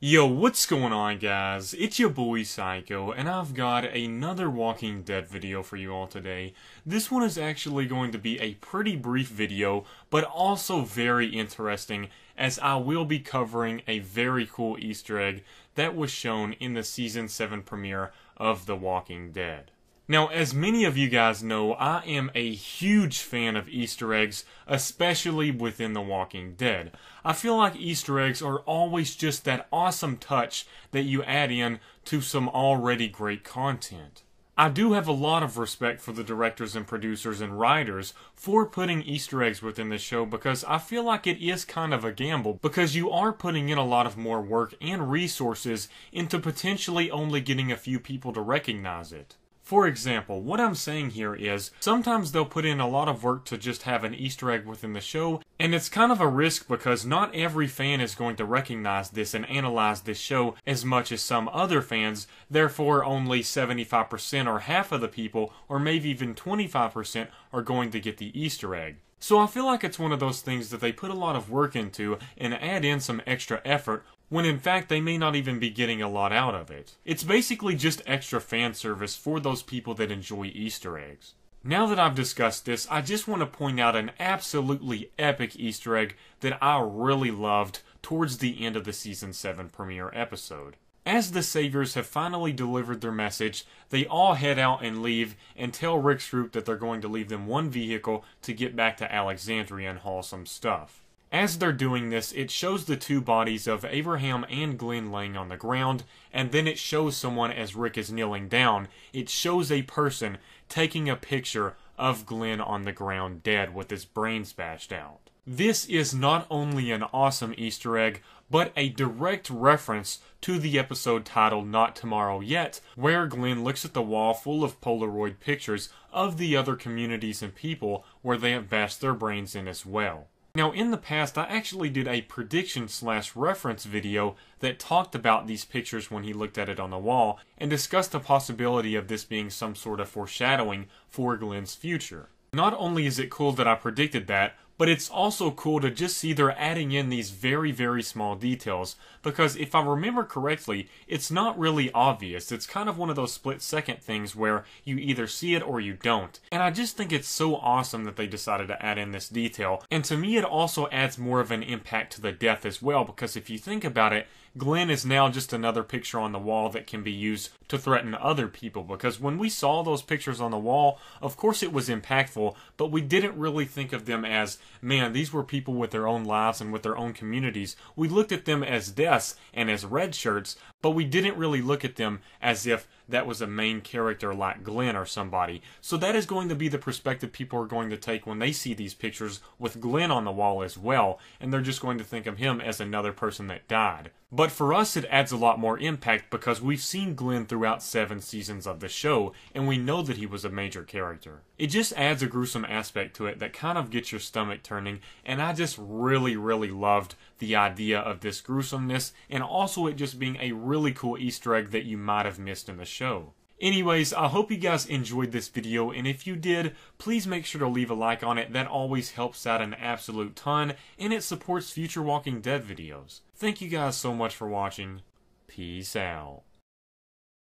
Yo, what's going on, guys? It's your boy Psycho, and I've got another Walking Dead video for you all today. This one is actually going to be a pretty brief video, but also very interesting, as I will be covering a very cool Easter egg that was shown in the Season 7 premiere of The Walking Dead. Now, as many of you guys know, I am a huge fan of Easter eggs, especially within The Walking Dead. I feel like Easter eggs are always just that awesome touch that you add in to some already great content. I do have a lot of respect for the directors and producers and writers for putting Easter eggs within the show, because I feel like it is kind of a gamble, because you are putting in a lot of more work and resources into potentially only getting a few people to recognize it. For example, what I'm saying here is, sometimes they'll put in a lot of work to just have an Easter egg within the show, and it's kind of a risk because not every fan is going to recognize this and analyze this show as much as some other fans, therefore only 75% or half of the people, or maybe even 25% are going to get the Easter egg. So I feel like it's one of those things that they put a lot of work into and add in some extra effort, when in fact they may not even be getting a lot out of it. It's basically just extra fan service for those people that enjoy Easter eggs. Now that I've discussed this, I just want to point out an absolutely epic Easter egg that I really loved towards the end of the Season 7 premiere episode. As the Saviors have finally delivered their message, they all head out and leave and tell Rick's group that they're going to leave them one vehicle to get back to Alexandria and haul some stuff. As they're doing this, it shows the two bodies of Abraham and Glenn laying on the ground, and then it shows someone as Rick is kneeling down. It shows a person taking a picture of Glenn on the ground dead with his brains bashed out. This is not only an awesome Easter egg, but a direct reference to the episode titled Not Tomorrow Yet, where Glenn looks at the wall full of Polaroid pictures of the other communities and people where they have bashed their brains in as well. Now, in the past, I actually did a prediction/reference video that talked about these pictures when he looked at it on the wall, and discussed the possibility of this being some sort of foreshadowing for Glenn's future. Not only is it cool that I predicted that, but it's also cool to just see they're adding in these very, very small details, because if I remember correctly, it's not really obvious. It's kind of one of those split-second things where you either see it or you don't. And I just think it's so awesome that they decided to add in this detail. And to me, it also adds more of an impact to the death as well, because if you think about it, Glenn is now just another picture on the wall that can be used to threaten other people, because when we saw those pictures on the wall, of course it was impactful, but we didn't really think of them as, man, these were people with their own lives and with their own communities. We looked at them as deaths and as red shirts, but we didn't really look at them as if that was a main character like Glenn or somebody. So that is going to be the perspective people are going to take when they see these pictures with Glenn on the wall as well, and they're just going to think of him as another person that died. But for us, it adds a lot more impact because we've seen Glenn throughout 7 seasons of the show, and we know that he was a major character. It just adds a gruesome aspect to it that kind of gets your stomach turning, and I just really, really loved the idea of this gruesomeness, and also it just being a really cool Easter egg that you might have missed in the show. Anyways, I hope you guys enjoyed this video, and if you did, please make sure to leave a like on it. That always helps out an absolute ton, and it supports future Walking Dead videos. Thank you guys so much for watching. Peace out.